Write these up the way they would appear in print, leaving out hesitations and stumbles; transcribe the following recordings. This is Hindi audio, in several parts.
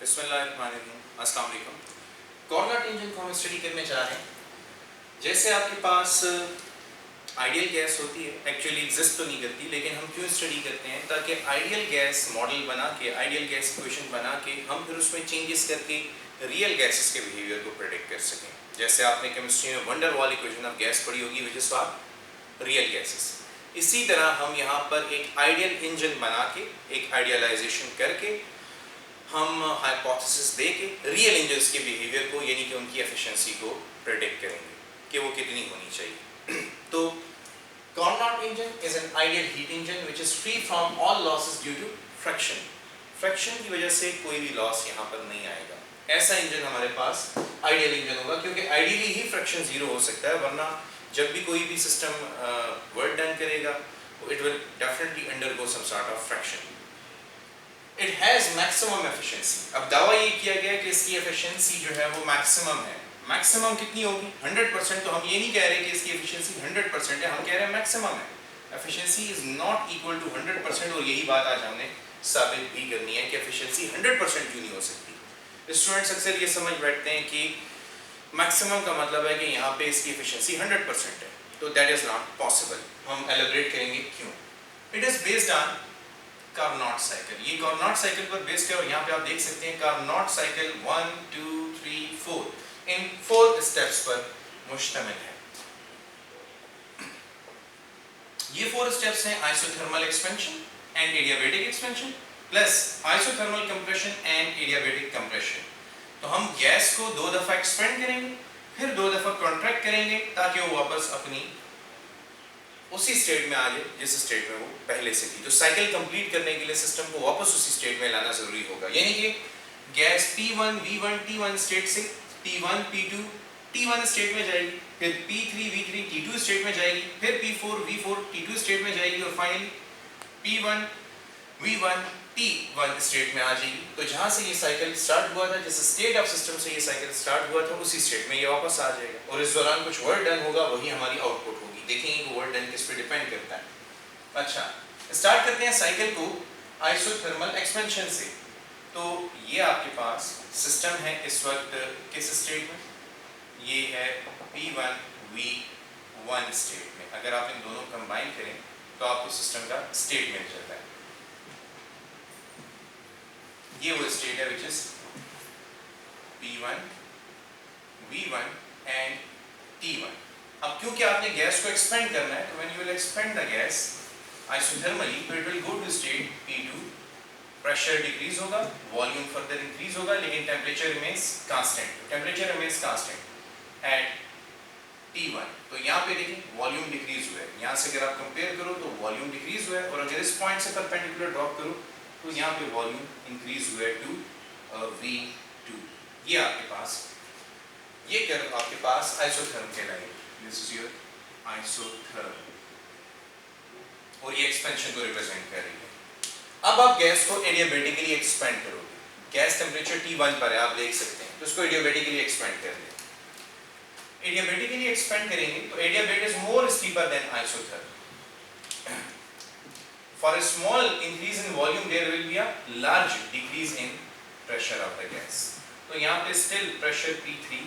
बिस्मिल्लाहिर्रहमानिर्रहीम, अस्सलाम वालेकुम। कार्नोट इंजन को हम स्टडी करने जा रहे हैं। जैसे आपके पास आइडियल गैस होती है, एक्चुअली एग्जिस्ट तो नहीं करती, लेकिन हम क्यों स्टडी करते हैं? ताकि आइडियल गैस मॉडल बना के, आइडियल गैस इक्वेशन बना के हम फिर उसमें चेंजेस करके रियल गैसेस के बिहेवियर को प्रेडिक्ट कर सकें। जैसे आपने केमिस्ट्री में wonder wall equation of gas पढ़ी होगी, which is for real gases. इसी तरह हम यहाँ पर एक आइडियल इंजन बना के, एक आइडियलाइजेशन करके, हम हाइपोथेसिस दे के रियल इंजन्स के बिहेवियर को, यानी कि उनकी एफिशिएंसी को प्रेडिक्ट करेंगे कि वो कितनी होनी चाहिए। तो Carnot engine is an ideal heat engine which is free from all losses due to friction. Friction की वजह से कोई भी लॉस यहाँ पर नहीं आएगा। ऐसा इंजन हमारे पास आइडियल इंजन होगा, क्योंकि आइडियली ही फ्रिक्शन जीरो हो सकता है, वरना जब भी कोई भी सिस्टम वर्क डन करेगा it will definitely undergo some sort of friction. It has maximum efficiency. अब दावा ये किया गया कि इसकी एफिशिएंसी जो है वो मैक्सिमम है। मैक्सिमम कितनी होगी? 100%। तो हम ये नहीं कह रहे कि इसकी एफिशिएंसी 100% है, हम कह रहे हैं मैक्सिमम है। Efficiency is not equal to 100%, और यही बात आज हमने साबित भी करनी है कि एफिशिएंसी 100% क्यों नहीं हो सकती। स्टूडेंट्स अक्सर ये समझ बैठते हैं कि मैक्सिमम का मतलब है कि यहाँ पे इसकी एफिशिएंसी 100% है, तो दैट इज नॉट पॉसिबल। हम एलिब्रेट करेंगे क्यों। It is based on Carnot cycle. ये कार्नोट साइकिल पर बेस्ड है, और यहाँ पे आप देख सकते हैं कार्नोट साइकिल 1 2 3 4 इन 4 स्टेप्स पर मुश्तमिल है। ये 4 स्टेप्स हैं isothermal expansion and adiabatic expansion plus isothermal compression and adiabatic compression. तो हम गैस को 2 दफा एक्सपेंड करेंगे, फिर 2 दफा कॉन्ट्रैक्ट करेंगे, ताकि वो वापस अपनी उसी स्टेट में आ जाए जिस स्टेट में वो पहले से थी। तो साइकिल कंप्लीट करने के लिए सिस्टम को वापस उसी स्टेट में लाना जरूरी होगा, यानी कि gas P1 V1 T1 state से P1 P2 T1 स्टेट में जाएगी, फिर P3 V3 T2 स्टेट में जाएगी, फिर P4 V4 T2 स्टेट में जाएगी, और finally P1 V1 T1 state में आ जाएगी। तो जहां से ये साइकिल स्टार्ट हुआ था, जिस स्टेट ऑफ सिस्टम से ये साइकिल स्टार्ट हुआ था, उसी स्टेट में ये वापस आ जाएगा, और इस दौरान कुछ वर्क डन होगा, वही हमारी आउटपुट होगी। देखेंगे कि वर्क डन किस पे डिपेंड करता है। अच्छा, स्टार्ट करते हैं साइकिल को आइसोथर्मल एक्सपेंशन से। तो ये आपके पास सिस्टम है इस वक्त किस स्टेट में? ये है P1 V1 स्टेट में। अगर आप इन दोनों कंबाइन करें तो आपको सिस्टम का स्टेट मिल जाता है। ये वो स्टेट है which is P1 V1 and T1। अब क्योंकि आपने गैस को एक्सपेंड करना है, तो when you will expand the gas isothermally, तो it will go to state P2, pressure decrease होगा, वॉल्यूम फर्दर इंक्रीज होगा, लेकिन temperature remains constant. Temperature remains constant at T1। तो यहाँ पे देखिए वॉल्यूम डिक्रीज हुआ है, यहाँ से अगर आप कंपेयर करो तो वॉल्यूम डिक्रीज हुआ है, और अगर इस पॉइंट से परपेंडिकुलर ड्रॉप करो तो यहाँ पे वॉल्यूम इंक्रीज हुआ है टू V2। ये आपके पास, ये कर्व आपके पास आइसोथर्म कहलाएगा। This is your isotherm, और ये एक्सपेंशन को रिप्रेजेंट कर रही है। अब आप गैस को एडियाबैटिकली एक्सपेंड करोगे। गैस टेम्परेचर T1 पर है, आप देख सकते हैं, तो इसको एडियाबैटिकली एक्सपेंड कर लें। एडियाबैटिकली एक्सपेंड करेंगे तो adiabat is more steeper than isotherm. For a small increase in volume there will be a large decrease in pressure of the gas. तो यहाँ पे still pressure P3,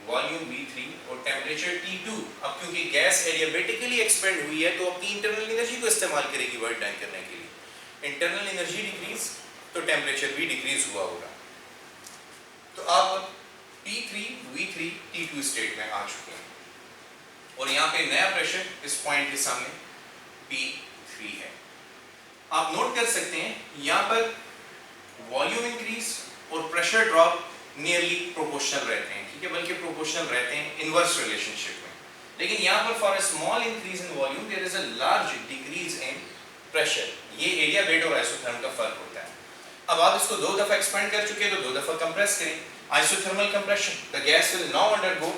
volume V3 और टेम्परेचर T2। अब क्योंकि गैस एडियाबैटिकली एक्सपेंड हुई है, तो अपनी इंटरनल एनर्जी को इस्तेमाल करेगी वर्क डन करने के लिए। इंटरनल एनर्जी डिक्रीज तो टेम्परेचर भी डिक्रीज हुआ होगा। तो आप P3 V3 T2 स्टेट में आ चुके हैं, और यहाँ पे नया प्रेशर इस पॉइंट के सामने P3 है। आप नोट कर सकते हैं यहाँ पर वॉल्यूम इंक्रीज और प्रेशर ड्रॉप नियरली प्रोपोर्शनल रहते हैं, ठीक है, बल्कि प्रोपोर्शनल रहते हैं इनवर्स रिलेशनशिप में। लेकिन यहाँ पर for a small increase in volume there is a large decrease in pressure. ये एडियाबैट और आइसोथर्म का फर्क होता है। अब आप इसको 2 दफा एक्सपेंड कर चुके हैं, तो 2 दफा कंप्रेस करें, isothermal compression. The gas will now undergo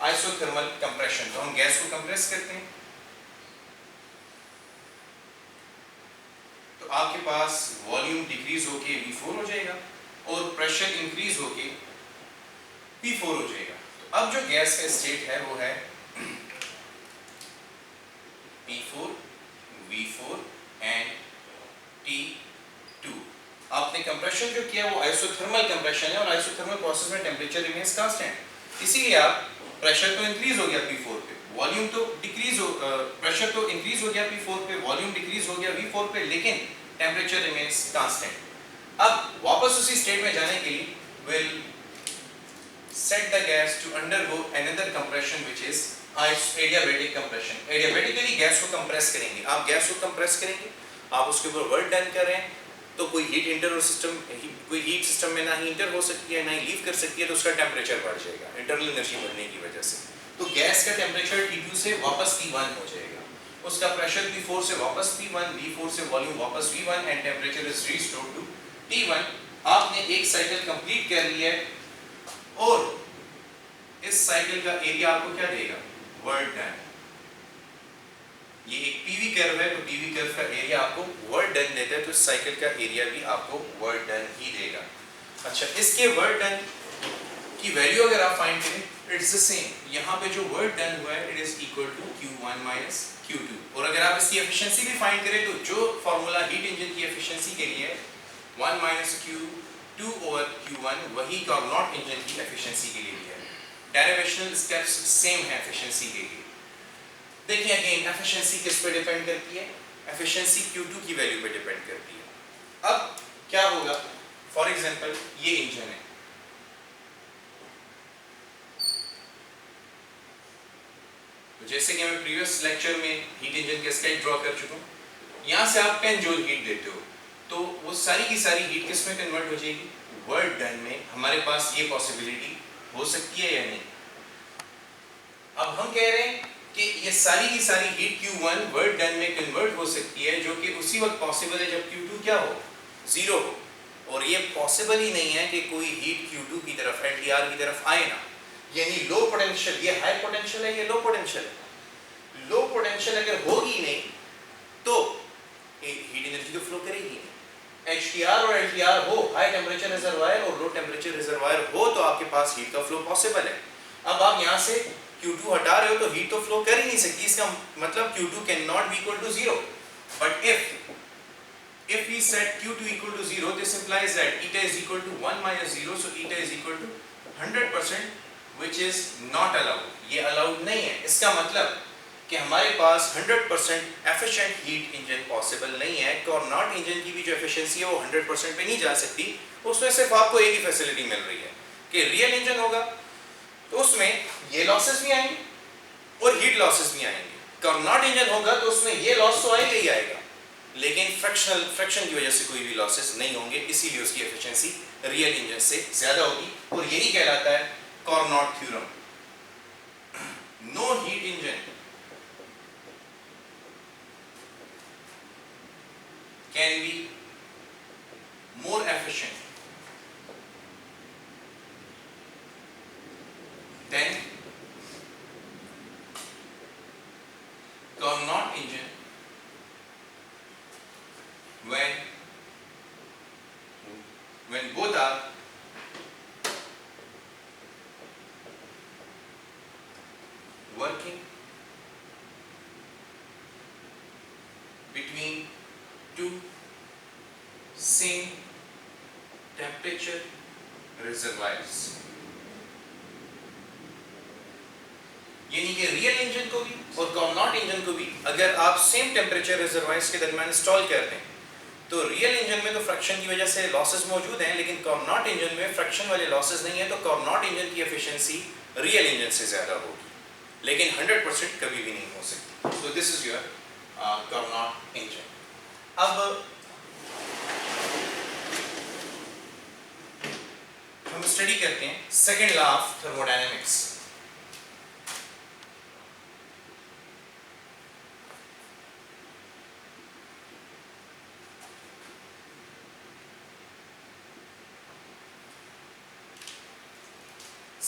isothermal compression. तो हम गैस को कंप्रेस करते हैं, तो आपके पास वॉल्यूम डिक्रीज होके V4 हो जाएगा, और प्रेशर इंक्रीज होके P4 हो जाएगा। तो अब जो गैस का स्टेट है वो है P4 V4 एंड T2। आपने कंप्रेशन जो किया वो आइसोथर्मल कंप्रेशन है और आइसोथर्मल प्रोसेस में टेम्परेचर रिमेन्स कांस्टेंट। इसीलिए आप प्रेशर तो इंक्रीज हो गया P4 पे, वॉल्यूम तो डिक्रीज हो, प्रेशर तो इंक्रीज हो गया P4 पे, वॉल्यूम डिक्रीज हो गया V4 पे, लेकिन टेम्परेचर रिमेन्स कांस्टेंट। अब वापस उसी स्टेट में जाने के लिए will set the gas to undergo another compression which is adiabatic compression। adiabatically gas को कंप्रेस करेंगे, आप गैस को कंप्रेस करेंगे, आप उसके ऊपर वर्क डन कर रहे हैं तो कोई हीट इंटर हो सिस्टम, कोई हीट सिस्टम में ना ही इंटर हो सकती है ना ही लीव कर सकती है, तो उसका टेम्परेचर बढ़ जाएगा इंटरनल एनर्जी बढ़ने की वजह से। तो गैस का टेम्परेचर T2 से वापस T1 हो जाएगा, उसका प्रेशर P4 से वापस P1, V4 से वॉल्यूम वापस V1 and temperature is restored to T1। आपने एक साइकिल कंप्लीट कर लिया है और इस साइकिल का एरिया आपको क्या देगा, वर्क डन। ये एक पीवी कर्व है तो पीवी कर्व का एरिया आपको वर्क डन देता है, तो इस साइकिल का एरिया भी आपको वर्क डन ही देगा। अच्छा, इसके वर्क डन की वैल्यू अगर आप फाइंड करें इट्स द सेम, यहाँ पे जो वर्क डन हुआ है it is equal to Q1 minus Q2। और अगर आप इसकी एफिशिएंसी भी फाइंड करें तो जो फार्मूला हीट इंजन की एफिशिएंसी के लिए 1 माइनस Q2 ओवर Q1 वही कार्नोट इंजन की एफिशिएंसी के लिए है। डेरिवेशनल स्टेप्स सेम है एफिशिएंसी के लिए। देखिए अगेन एफिशिएंसी किस पे डिपेंड करती है, एफिशिएंसी Q2 की वैल्यू पे डिपेंड करती है। अब क्या होगा, फॉर एग्जांपल ये इंजन है, तो जैसे कि मैं प्रीवियस लेक्चर में हीट इंजन का स्केच ड्रॉ कर चुका हूं, यहां से आप 10 जूल हीट देते हो तो वो सारी की सारी हीट किस में कन्वर्ट हो जाएगी, वर्क डन में। हमारे पास ये पॉसिबिलिटी हो सकती है या नहीं। अब हम कह रहे हैं कि ये सारी की सारी हीट Q1 वर्क डन में कन्वर्ट हो सकती है, जो कि उसी वक्त पॉसिबल है जब Q2 क्या हो, 0 हो। और ये पॉसिबल ही नहीं है कि कोई हीट Q2 की तरफ LTR की तरफ आए ना, यानी लो पोटेंशियल, ये हाई पोटेंशियल है, ये लो पोटेंशियल है। लो पोटेंशियल अगर होगी नहीं तो हीट एनर्जी तो फ्लो करेगी नहीं। HTR और LTR हो, हाई टेम्परेचर रिजर्वायर और लो टेम्परेचर रिजर्वायर हो, तो आपके पास हीट का फ्लो पॉसिबल है। अब आप यहाँ से Q2 हटा रहे हो तो हीट तो फ्लो कर ही नहीं सकती, इसका मतलब Q2 can not be equal to 0। But if we set Q2 equal to 0, this implies that eta is equal to 1 minus 0, so eta is equal to 100%, which is not allowed। ये allowed नहीं है। इसका मतलब कि हमारे पास 100% efficient heat engine possible नहीं है। कार्नोट इंजन की भी जो efficiency है वो 100% पे नहीं जा सकती, उसमें सिर्फ आपको एक ही फैसिलिटी मिल रही है कि रियल इंजन होगा तो उसमें ये लॉसेस भी आएंगे और हीट लॉसेस भी आएंगे। कार्नोट इंजन होगा तो उसमें ये लॉस तो आएगा ही आएगा, लेकिन फ्रिक्शन की वजह से कोई भी लॉसेस नहीं होंगे, इसीलिए उसकी एफिशिएंसी रियल इंजन से ज्यादा होगी और यही कहलाता है Carnot theorem. No heat engine can be more efficient than Carnot engine when both are working between two same temperature reservoirs। यानी कि रियल इंजन को भी और कार्नोट इंजन को भी अगर आप सेम टेम्परेचर रिजर्वायर्स के दरमियान इंस्टॉल कर दें तो रियल इंजन में तो फ्रिक्शन की वजह से लॉसेस मौजूद हैं, लेकिन कार्नोट इंजन में फ्रिक्शन वाले लॉसेस नहीं है, तो कार्नोट इंजन की एफिशिएंसी रियल इंजन से ज्यादा होगी, लेकिन 100% कभी भी नहीं हो सकती। So this is your Carnot engine. अब हम स्टडी करते हैं second law of thermodynamics.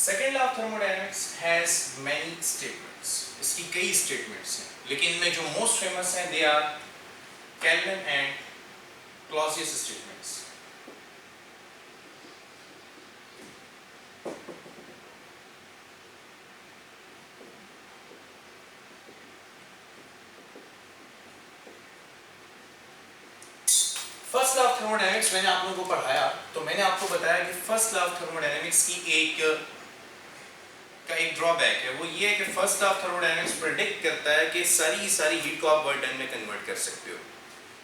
Second law of thermodynamics has many statements। इसकी कई statements हैं, लेकिन इनमें जो most famous हैं they are Kelvin and Clausius statements। First law of thermodynamics मैंने आप लोगों को पढ़ाया, तो मैंने आपको बताया कि फर्स्ट लॉ ऑफ थर्मोडायनेमिक्स की एक ड्रॉबैक है, वो ये है कि first law of thermodynamics predict करता है कि सारी हीट को आप वर्क डन में कन्वर्ट कर सकते हो।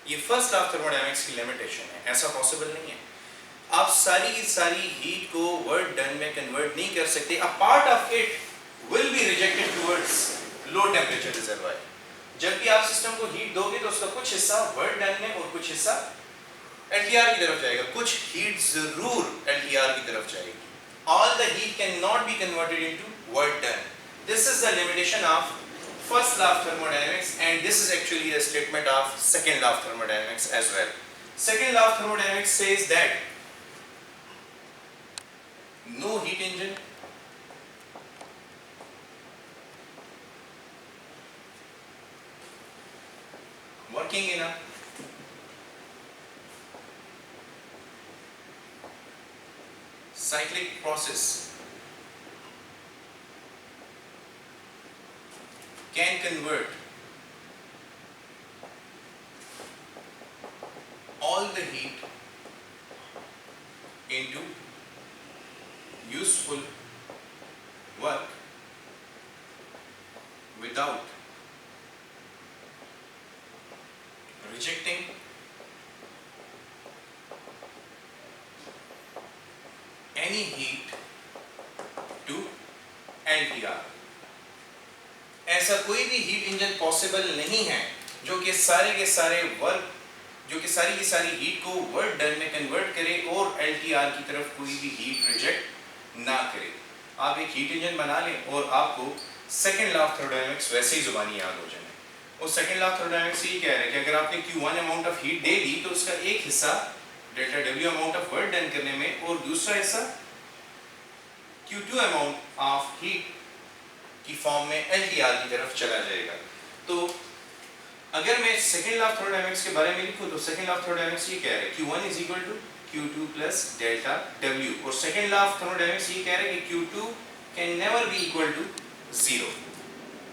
ये फर्स्ट लॉ ऑफ थर्मोडायनेमिक्स की लिमिटेशन है, ऐसा पॉसिबल नहीं है। आप सारी हीट को वर्क डन में कन्वर्ट नहीं कर सकते। A part of it will be rejected towards low temperature reservoir. जब भी आप सिस्टम को हीट दोगे तो उसका कुछ हिस्सा वर्क डन में और कुछ हिस्सा एलटीआर की तरफ जाएगा। कुछ हीट जरूर एलटीआर की तरफ जाएगी। All the heat cannot be converted into work done. This is the limitation of first law of thermodynamics, and this is actually a statement of second law of thermodynamics as well. Second law of thermodynamics says that no heat engine working in a cyclic process can convert all the heat into useful work without rejecting any heat to LTR। ऐसा कोई भी हीट इंजन पॉसिबल नहीं है जो कि सारे के सारे वर्क, जो कि सारी की सारी हीट को वर्क डन में कन्वर्ट करे और LTR की तरफ कोई भी हीट रिजेक्ट ना करे। आप एक हीट इंजन बना लें और आपको सेकंड लॉ ऑफ थर्मोडायनेमिक्स वैसे ही जुबानी याद हो जाए। और सेकंड लॉ ऑफ थर्मोडायनेमिक्स ये कह रहा है कि अगर आपने Q1 अमाउंट ऑफ हीट दे दी तो उसका एक हिस्सा delta W amount of work done करने में और दूसरा हिस्सा Q2 अमाउंट ऑफ हीट की फॉर्म में LTR की तरफ चला जाएगा। तो अगर मैं सेकंड लॉ ऑफ थर्मोडायनेमिक्स के बारे में लिखूं तो सेकंड लॉ ऑफ थर्मोडायनेमिक्स ये कह रहा है Q1 is equal to Q2 plus delta W, और सेकंड लॉ ऑफ थर्मोडायनेमिक्स ये कह रहा है कि Q2 can never be equal to 0।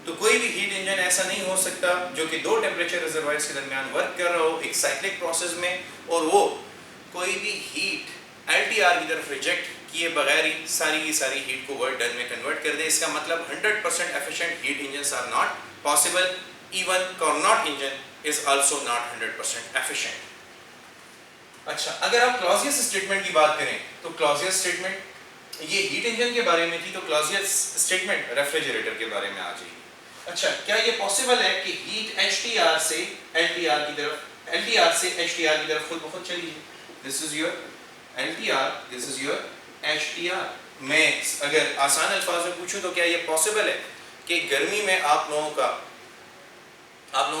तो कोई भी हीट इंजन ऐसा नहीं हो सकता जो कि दो टेम्परेचर रिजर्वायर्स के दरमियान वर्क कर रहा हो एक साइक्लिक प्रोसेस में और वो कोई भी हीट LTR की तरफ रिजेक्ट किए बगैर ही सारी की सारी हीट को वर्क डन में कन्वर्ट कर दे। इसका मतलब 100% efficient heat engines are not possible. Even Carnot engine is also not 100% efficient. अच्छा, अगर आप क्लॉजियस स्टेटमेंट की बात करें तो क्लॉजियस स्टेटमेंट ये हीट इंजन के बारे में थी, तो क्लॉजियस स्टेटमेंट रेफ्रिजरेटर के बारे में आ जाएगी। अच्छा, क्या ये पॉसिबल है कि हीट HTR से LTR की तरफ, LTR से HTR की तरफ खुद ब खुद चली जाए? This is your LTR, this is your HTR। मैं अगर आसान अल्फाज में पूछूं तो क्या ये पॉसिबल है कि गर्मी में आप लोगों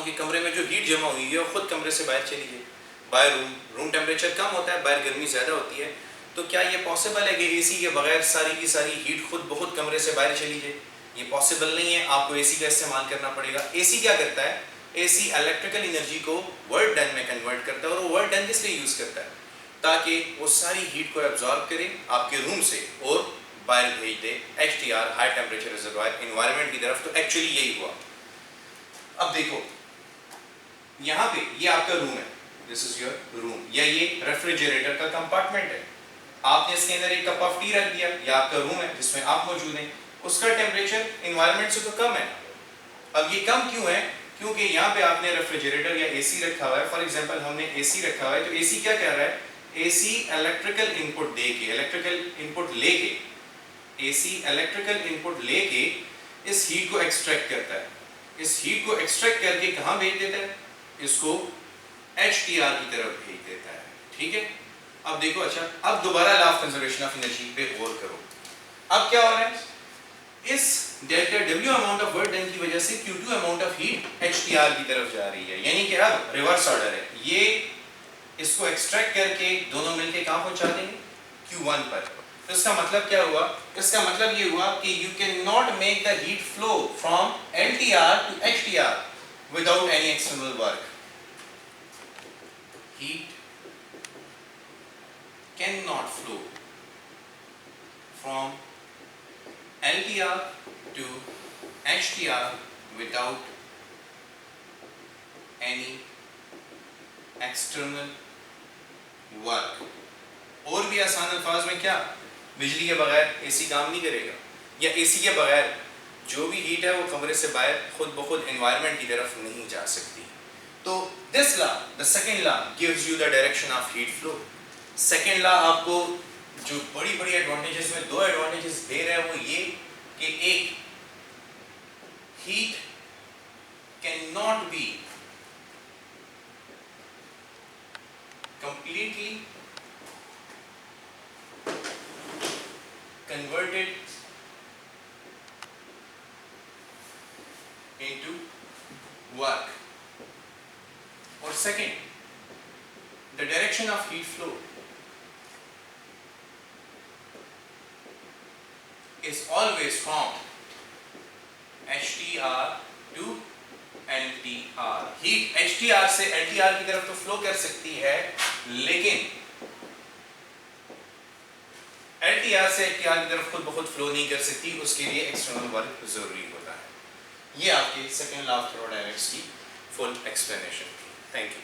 के कमरे में जो हीट जमा हुई है वो खुद कमरे से बाहर चली जाए? बाहर रूम टेम्परेचर कम होता है, बाहर गर्मी ज़्यादा होती है, तो क्या ये पॉसिबल है कि AC के बगैर सारी की सारी हीट खुद ब खुद कमरे से बाहर चली जाए? ये पॉसिबल नहीं है, आपको AC का इस्तेमाल करना पड़ेगा। AC क्या करता है? AC इलेक्ट्रिकल एनर्जी को वर्क डन में कन्वर्ट करता है, और वो वर्क डन किस लिए यूज़ करता है? ताकि वो सारी हीट को एब्जॉर्ब करे आपके रूम से और बाहर भेज दे HTR high temperature reservoir environment की तरफ। तो एक्चुअली यही हुआ। अब देखो यहाँ पे ये आपका रूम है, दिस इज योर रूम, या ये रेफ्रिजरेटर का कंपार्टमेंट है। आपने इसके अंदर एक कप ऑफ टी रख दिया, या आपका रूम है जिसमें आप मौजूद हैं, उसका टेम्परेचर एनवायरनमेंट से तो कम है। अब ये कम क्यों है? क्योंकि यहाँ पे आपने रेफ्रिजरेटर या AC रखा हुआ है। फॉर एग्जांपल हमने AC रखा हुआ है, तो AC क्या कर रहा है? AC इलेक्ट्रिकल इनपुट दे के, इलेक्ट्रिकल इनपुट लेके, AC इलेक्ट्रिकल इनपुट लेके इस हीट को एक्सट्रैक्ट करता है। इस हीट को एक्सट्रैक्ट करके कहाँ भेज देता है? इसको HTR की तरफ भेज देता है। ठीक है, अब देखो। अच्छा, अब दोबारा law of conservation of energy पे गौर करो। अब क्या हो रहा है? इस delta W amount of work done की वजह से Q2 amount of heat HTR की तरफ जा रही है, यानी कि अब रिवर्स ऑर्डर है। ये इसको एक्सट्रैक्ट करके दोनों मिलके कहाँ पहुंचा देंगे? Q1 पर। तो इसका मतलब क्या हुआ? इसका मतलब ये हुआ कि you can not make the heat flow from LTR to HTR without any external work. Heat can not flow from LTR to HTR without any external work. और भी आसान अल्फाज में क्या, बिजली के बगैर एसी काम नहीं करेगा, या एसी के बगैर जो भी हीट है वो कमरे से बाहर खुद ब खुद एनवायरनमेंट की तरफ नहीं जा सकती। तो this law, the second law, gives you the direction of heat flow. Second law आपको जो बड़ी बड़ी एडवांटेजेस में दो एडवांटेजेस दे रहा है वो ये कि एक, heat can not B completely converted into work. Or second, the direction of heat flow is always from HTR to LTR. Heat HTR से LTR की तरफ तो फ्लो कर सकती है, लेकिन LTR से HTR की तरफ खुद ब खुद फ्लो नहीं कर सकती, उसके लिए एक्सटर्नल वर्क जरूरी होता है। ये आपके सेकेंड लॉ ऑफ थर्मोडायनेमिक्स की फुल एक्सप्लेनेशन थी। Thank you.